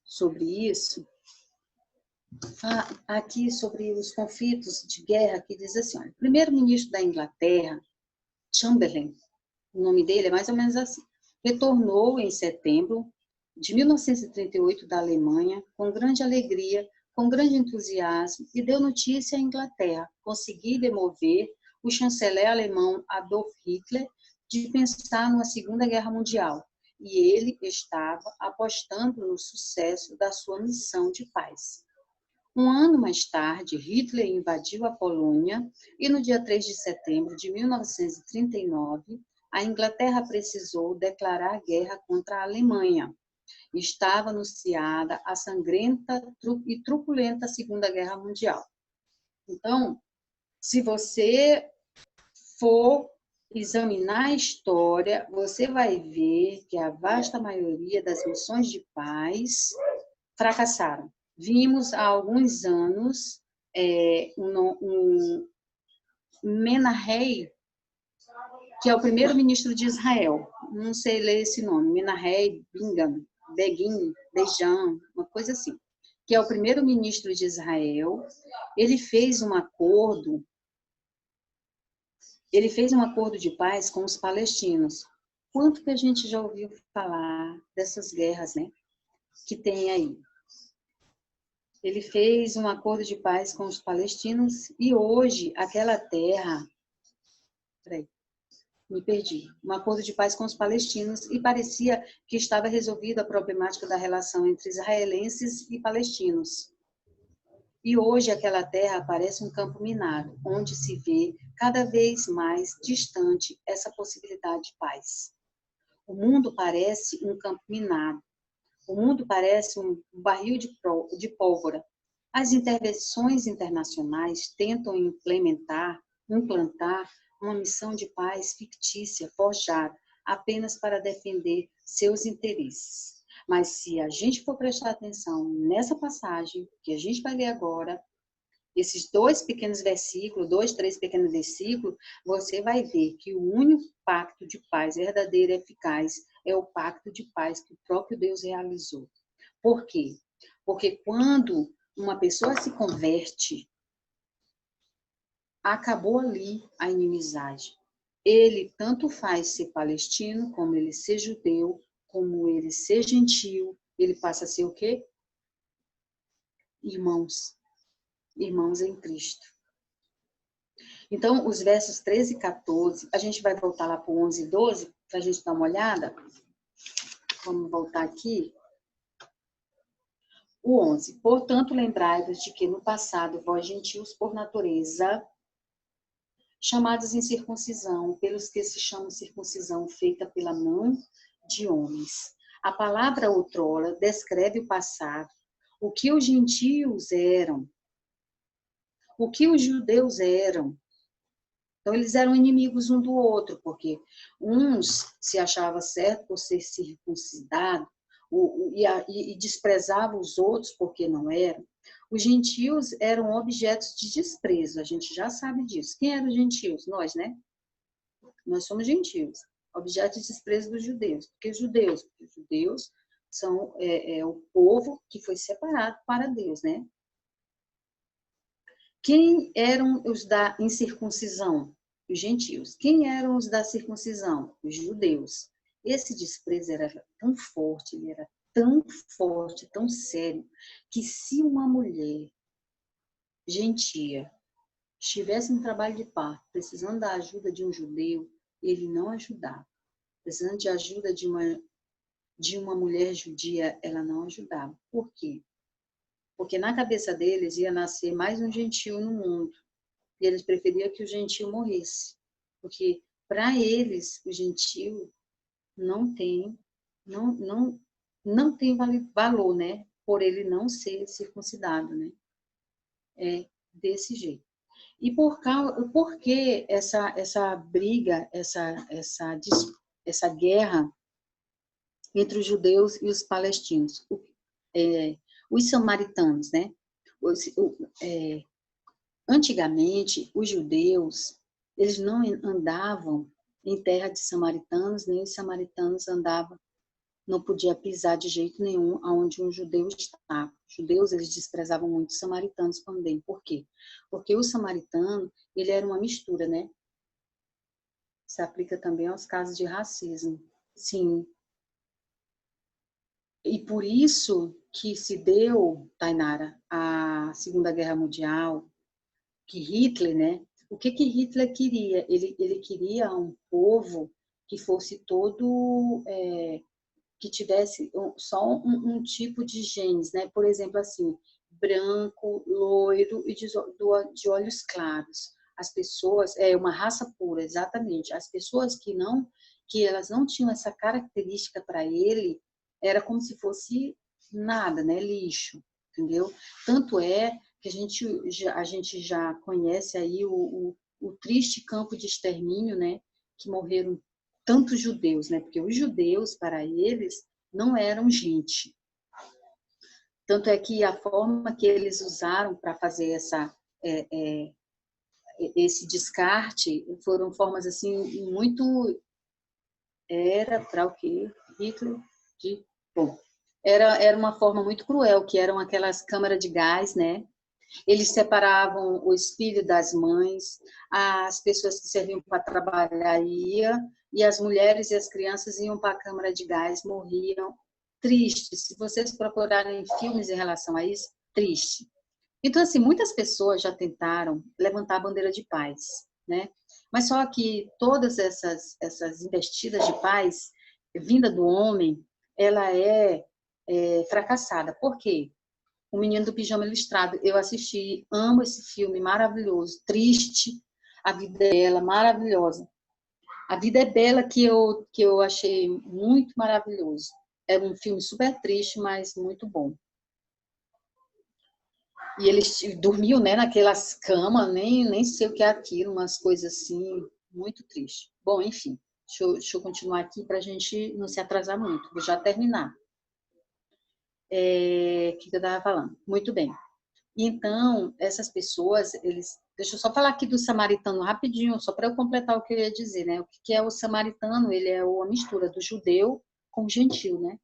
sobre isso, aqui sobre os conflitos de guerra, que diz assim, olha, o primeiro-ministro da Inglaterra, Chamberlain, o nome dele é mais ou menos assim, retornou em setembro de 1938 da Alemanha com grande alegria, com grande entusiasmo, e deu notícia à Inglaterra, conseguir demover o chanceler alemão Adolf Hitler de pensar numa Segunda Guerra Mundial, e ele estava apostando no sucesso da sua missão de paz. Um ano mais tarde, Hitler invadiu a Polônia e no dia 3 de setembro de 1939, a Inglaterra precisou declarar guerra contra a Alemanha. Estava anunciada a sangrenta e truculenta Segunda Guerra Mundial. Então, se você for examinar a história, você vai ver que a vasta maioria das missões de paz fracassaram. Vimos há alguns anos um Menahem, que é o primeiro-ministro de Israel, não sei ler esse nome, Menahem Begin, uma coisa assim, que é o primeiro-ministro de Israel. Ele fez um acordo de paz com os palestinos. Quanto que a gente já ouviu falar dessas guerras, né, que tem aí? Ele fez um acordo de paz com os palestinos e hoje aquela terra... me perdi. Um acordo de paz com os palestinos e parecia que estava resolvida a problemática da relação entre israelenses e palestinos. E hoje aquela terra parece um campo minado, onde se vê cada vez mais distante essa possibilidade de paz. O mundo parece um campo minado. O mundo parece um barril de pólvora. As intervenções internacionais tentam implantar uma missão de paz fictícia, forjada, apenas para defender seus interesses. Mas se a gente for prestar atenção nessa passagem, que a gente vai ler agora, esses dois, três pequenos versículos, você vai ver que o único pacto de paz verdadeiro e eficaz é o pacto de paz que o próprio Deus realizou. Por quê? Porque quando uma pessoa se converte, acabou ali a inimizade. Ele tanto faz ser palestino, como ele ser judeu, como ele ser gentil, ele passa a ser o quê? Irmãos em Cristo. Então, os versos 13 e 14, a gente vai voltar lá para o 11 e 12, para a gente dar uma olhada. Vamos voltar aqui. O 11. Portanto, lembrai-vos de que no passado, vós gentios por natureza, chamados em circuncisão, pelos que se chamam circuncisão feita pela mão de homens. A palavra outrora descreve o passado, o que os gentios eram, o que os judeus eram. Então, eles eram inimigos um do outro, porque uns se achavam certo por ser circuncidado e desprezavam os outros porque não eram. Os gentios eram objetos de desprezo, a gente já sabe disso. Quem eram os gentios? Nós, né? Nós somos gentios, objetos de desprezo dos judeus. Porque os judeus são o povo que foi separado para Deus, né? Quem eram os da incircuncisão? Os gentios. Quem eram os da circuncisão? Os judeus. Esse desprezo era tão forte, ele era tão forte, tão sério, que se uma mulher gentia estivesse no trabalho de parto, precisando da ajuda de um judeu, ele não ajudava. Precisando de ajuda de uma mulher judia, ela não ajudava. Por quê? Porque na cabeça deles ia nascer mais um gentio no mundo. E eles preferiam que o gentio morresse. Porque para eles, o gentio não tem, não tem valor, né? Por ele não ser circuncidado, né? É desse jeito. E por que essa briga, essa guerra entre os judeus e os palestinos? Os samaritanos, né? Antigamente, os judeus, eles não andavam em terra de samaritanos, nem os samaritanos andavam, não podia pisar de jeito nenhum aonde um judeu estava. Os judeus, eles desprezavam muito os samaritanos também. Por quê? Porque o samaritano, ele era uma mistura, né? Se aplica também aos casos de racismo. Sim. E por isso que se deu, Tainara, a Segunda Guerra Mundial, que Hitler, né? O que Hitler queria? Ele queria um povo que fosse todo, que tivesse só um tipo de genes, né? Por exemplo, assim, branco, loiro e de olhos claros. As pessoas, uma raça pura, exatamente. As pessoas que elas não tinham essa característica para ele, era como se fosse nada, né? Lixo, entendeu? Tanto é que a gente já conhece aí o triste campo de extermínio, né? Que morreram tantos judeus, né? Porque os judeus, para eles, não eram gente. Tanto é que a forma que eles usaram para fazer esse descarte foram formas assim muito, era para o quê? Hitler de bom. Era uma forma muito cruel, que eram aquelas câmaras de gás, né? Eles separavam os filhos das mães, as pessoas que serviam para trabalhar iam, e as mulheres e as crianças iam para a câmara de gás, morriam. Triste. Se vocês procurarem filmes em relação a isso, triste. Então, assim, muitas pessoas já tentaram levantar a bandeira de paz, né? Mas só que todas essas investidas de paz, vinda do homem, ela é fracassada. Por quê? O Menino do Pijama Listrado. Eu assisti, amo esse filme maravilhoso, triste, a vida dela, maravilhosa. A Vida é Bela, que eu achei muito maravilhoso. É um filme super triste, mas muito bom. E eles dormiam, né, naquelas camas, nem sei o que é aquilo, umas coisas assim, muito triste. Bom, enfim, deixa eu continuar aqui para a gente não se atrasar muito. Vou já terminar. O que eu estava falando? Muito bem. Então, essas pessoas, deixa eu só falar aqui do samaritano rapidinho, só para eu completar o que eu ia dizer, né? O que é o samaritano? Ele é uma mistura do judeu com o gentil, né?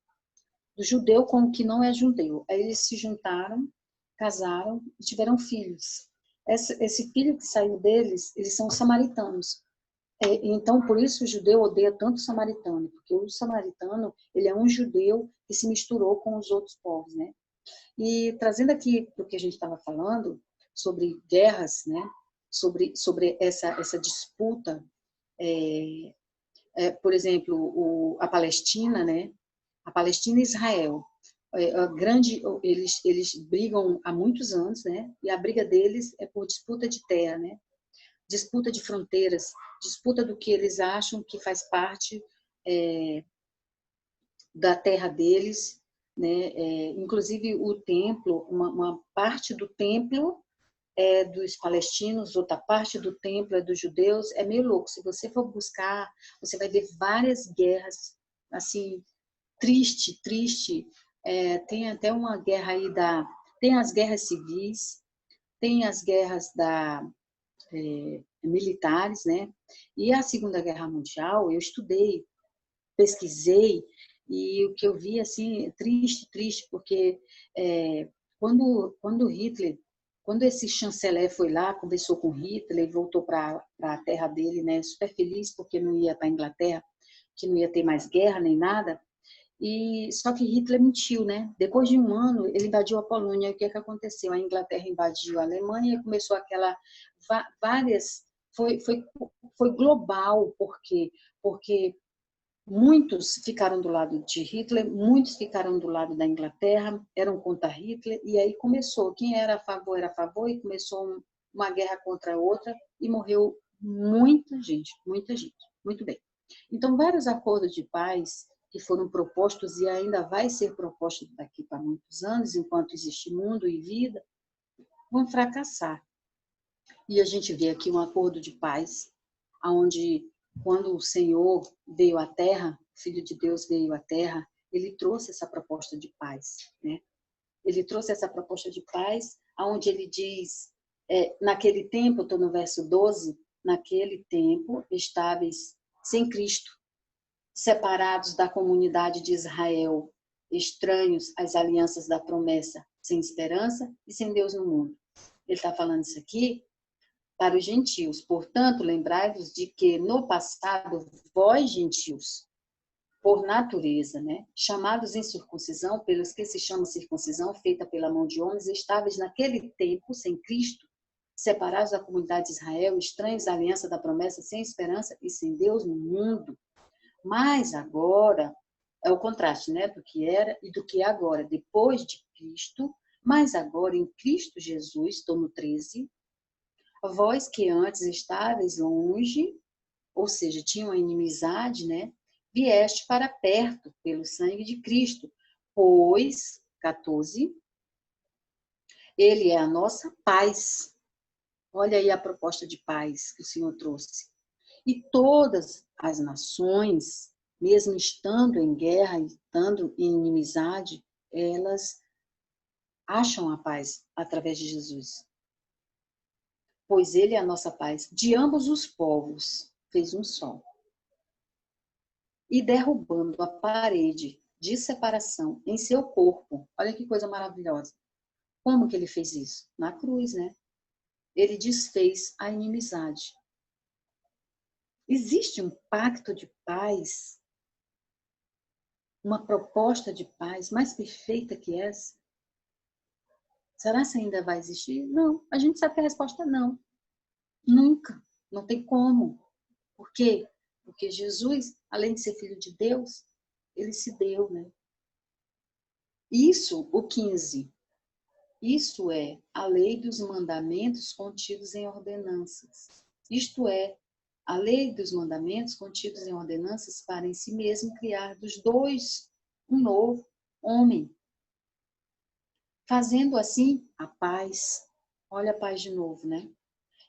Do judeu com o que não é judeu. Aí eles se juntaram, casaram e tiveram filhos. Esse filho que saiu deles, eles são os samaritanos. Então, por isso o judeu odeia tanto o samaritano, porque o samaritano, ele é um judeu que se misturou com os outros povos, né? E trazendo aqui o que a gente estava falando, sobre guerras, né? sobre essa disputa, por exemplo, a Palestina, né? A Palestina e Israel. Eles brigam há muitos anos, né? E a briga deles é por disputa de terra, né? Disputa de fronteiras, disputa do que eles acham que faz parte da terra deles, né? Inclusive o templo, uma parte do templo é dos palestinos, outra parte do templo é dos judeus. É meio louco. Se você for buscar, você vai ver várias guerras, assim, triste. Tem até uma guerra aí tem as guerras civis, tem as guerras militares, né? E a Segunda Guerra Mundial, eu estudei, pesquisei, e o que eu vi, assim, triste, porque quando Hitler, quando esse chanceler foi lá, conversou com Hitler e voltou para a terra dele, né, super feliz porque não ia para a Inglaterra, que não ia ter mais guerra nem nada, E só que Hitler mentiu, né? Depois de um ano, ele invadiu a Polônia. O que é que aconteceu? A Inglaterra invadiu a Alemanha e começou aquela várias foi global, porque muitos ficaram do lado de Hitler, muitos ficaram do lado da Inglaterra, eram contra Hitler, e aí começou, quem era a favor, e começou uma guerra contra a outra, e morreu muita gente, muita gente. Muito bem. Então, vários acordos de paz que foram propostos e ainda vai ser proposto daqui para muitos anos, enquanto existe mundo e vida, vão fracassar. E a gente vê aqui um acordo de paz, onde quando o Senhor veio à Terra, o Filho de Deus veio à Terra, ele trouxe essa proposta de paz, né? Ele trouxe essa proposta de paz, onde ele diz, naquele tempo, eu estou no verso 12, naquele tempo estáveis sem Cristo, separados da comunidade de Israel, estranhos às alianças da promessa, sem esperança e sem Deus no mundo. Ele está falando isso aqui para os gentios. Portanto, lembrai-vos de que no passado, vós, gentios, por natureza, né, chamados em circuncisão, pelos que se chama circuncisão, feita pela mão de homens, estáveis naquele tempo, sem Cristo, separados da comunidade de Israel, estranhos à aliança da promessa, sem esperança e sem Deus no mundo. Mas agora, é o contraste, né, do que era e do que é agora, depois de Cristo, mas agora em Cristo Jesus, estou no 13, vós que antes estáveis longe, ou seja, tinham a inimizade, né, vieste para perto pelo sangue de Cristo, pois, 14, ele é a nossa paz. Olha aí a proposta de paz que o Senhor trouxe. E todas as nações, mesmo estando em guerra, estando em inimizade, elas acham a paz através de Jesus. Pois ele é a nossa paz. De ambos os povos, fez um só. E derrubando a parede de separação em seu corpo. Olha que coisa maravilhosa. Como que ele fez isso? Na cruz, né? Ele desfez a inimizade. Existe um pacto de paz, uma proposta de paz mais perfeita que essa? Será que ainda vai existir? Não. A gente sabe que a resposta é não. Nunca. Não tem como. Por quê? Porque Jesus, além de ser filho de Deus, ele se deu, né? Isso, o 15. Isso é a lei dos mandamentos contidos em ordenanças. Isto é, a lei dos mandamentos contidos em ordenanças para em si mesmo criar dos dois um novo homem, fazendo assim a paz. Olha a paz de novo, né?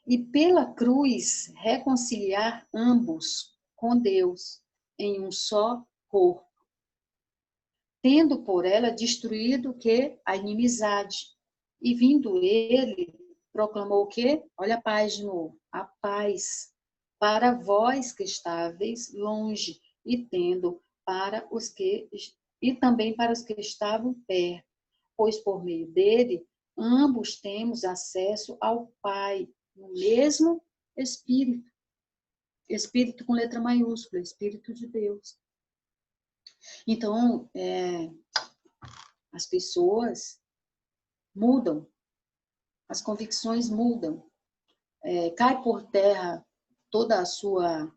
E pela cruz reconciliar ambos com Deus em um só corpo, tendo por ela destruído o que? A inimizade. E vindo ele, proclamou o quê? Olha a paz de novo. A paz para vós que estáveis longe, e tendo para os que e também para os que estavam perto, pois por meio dele ambos temos acesso ao Pai no mesmo Espírito. Espírito com letra maiúscula, Espírito de Deus. Então, as pessoas mudam, as convicções mudam, cai por terra toda a sua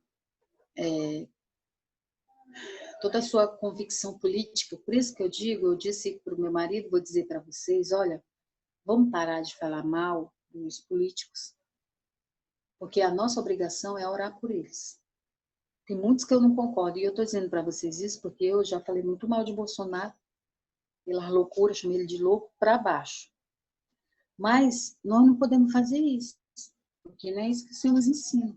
convicção política. Por isso que eu disse para o meu marido, vou dizer para vocês, olha, vamos parar de falar mal dos políticos, porque a nossa obrigação é orar por eles. Tem muitos que eu não concordo, e eu estou dizendo para vocês isso porque eu já falei muito mal de Bolsonaro, pelas loucuras, chamei ele de louco para baixo. Mas nós não podemos fazer isso, porque não é isso que o Senhor nos ensina.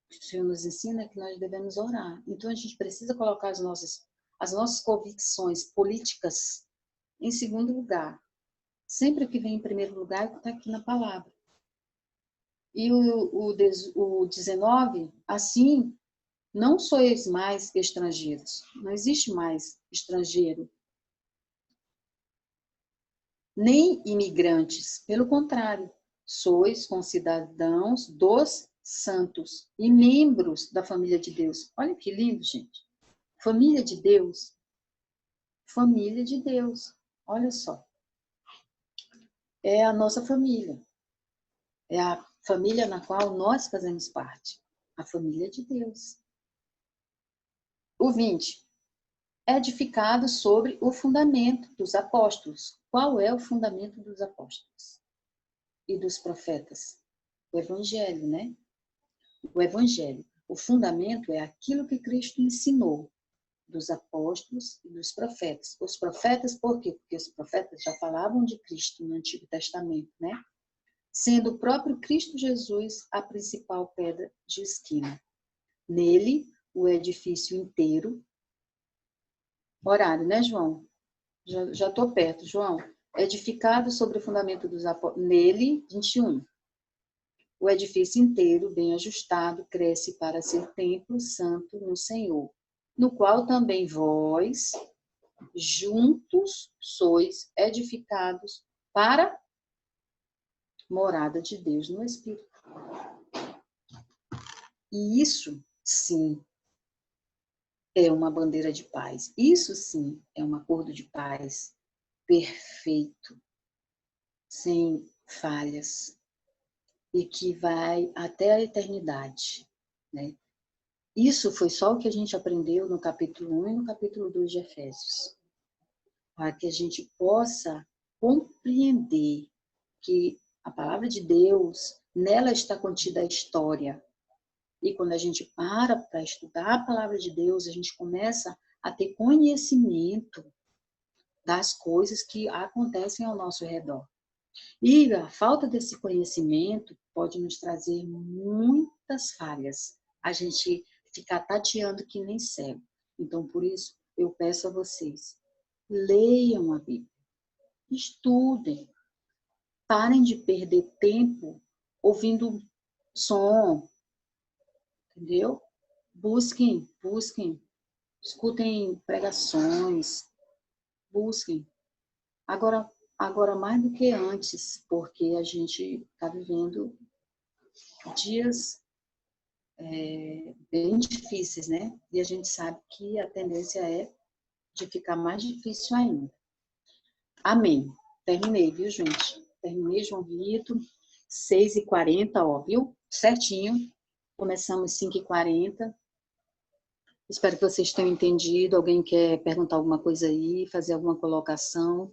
O Senhor nos ensina que nós devemos orar. Então a gente precisa colocar as nossas convicções políticas em segundo lugar. Sempre o que vem em primeiro lugar é o que está aqui na palavra. E o 19, assim, não sois mais estrangeiros. Não existe mais estrangeiro. Nem imigrantes. Pelo contrário, sois concidadãos dos santos e membros da família de Deus. Olha que lindo, gente. Família de Deus. família de Deus. Olha só. É a nossa família. É a família na qual nós fazemos parte. A família de Deus. O 20. Edificado sobre o fundamento dos apóstolos. Qual é o fundamento dos apóstolos e dos profetas? O evangelho, né? O evangelho. O fundamento é aquilo que Cristo ensinou dos apóstolos e dos profetas. Os profetas, por quê? Porque os profetas já falavam de Cristo no Antigo Testamento, né? Sendo o próprio Cristo Jesus a principal pedra de esquina. Nele, o edifício inteiro. Horário, né, João? Já estou perto, João. Edificado sobre o fundamento dos apóstolos. Nele, 21. O edifício inteiro, bem ajustado, cresce para ser templo santo no Senhor, no qual também vós, juntos, sois edificados para morada de Deus no Espírito. E isso, sim, é uma bandeira de paz. Isso, sim, é um acordo de paz perfeito, sem falhas, e que vai até a eternidade, né? Isso foi só o que a gente aprendeu no capítulo 1 e no capítulo 2 de Efésios. Para que a gente possa compreender que a palavra de Deus, nela está contida a história. E quando a gente para estudar a palavra de Deus, a gente começa a ter conhecimento das coisas que acontecem ao nosso redor. E a falta desse conhecimento pode nos trazer muitas falhas. A gente ficar tateando que nem cego. Então, por isso, eu peço a vocês, leiam a Bíblia, estudem, parem de perder tempo ouvindo som, entendeu? Busquem, escutem pregações, busquem. Agora mais do que antes, porque a gente está vivendo dias bem difíceis, né? E a gente sabe que a tendência é de ficar mais difícil ainda. Amém. Terminei, viu, gente? Terminei, João Vitor, 6h40, ó, viu? Certinho. Começamos 5h40. Espero que vocês tenham entendido. Alguém quer perguntar alguma coisa aí, fazer alguma colocação?